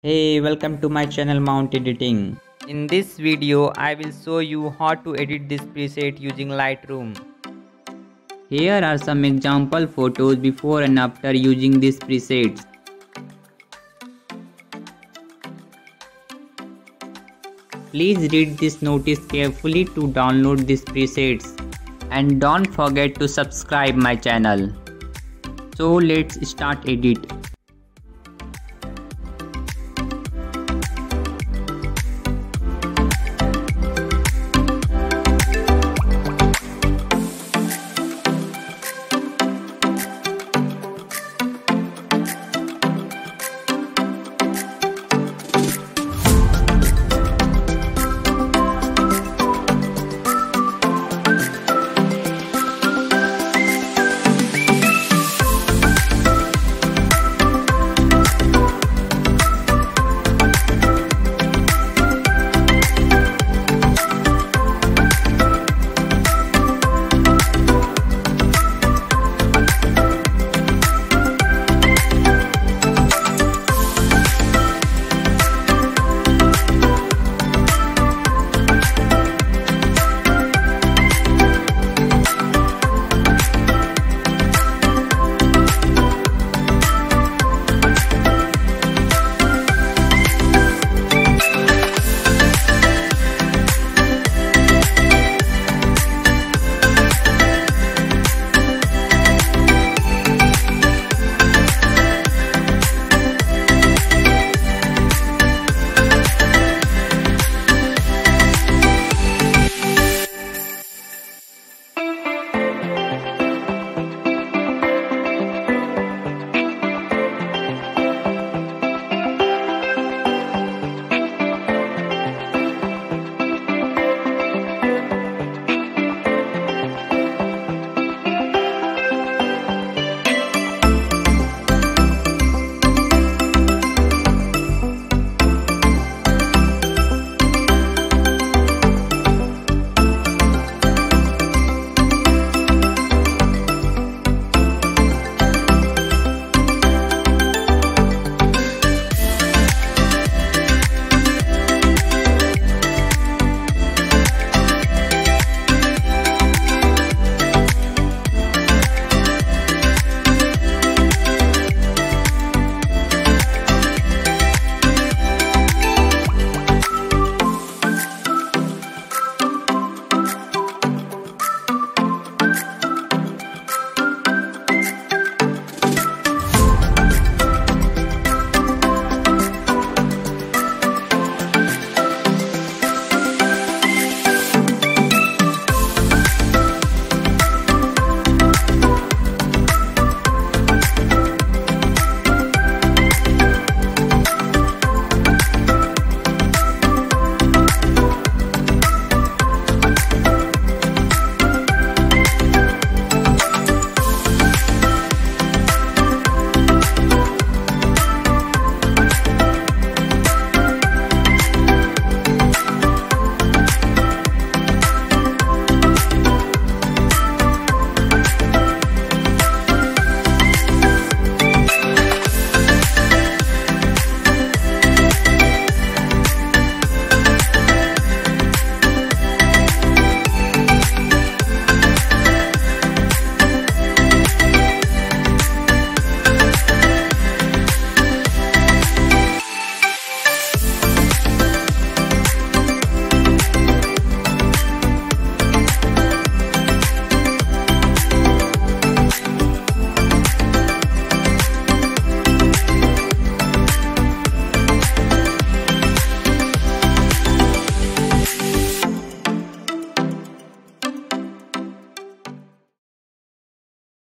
Hey, welcome to my channel Mount Editing. In this video, I will show you how to edit this preset using Lightroom. Here are some example photos before and after using these presets. Please read this notice carefully to download these presets. And don't forget to subscribe my channel. So let's start edit.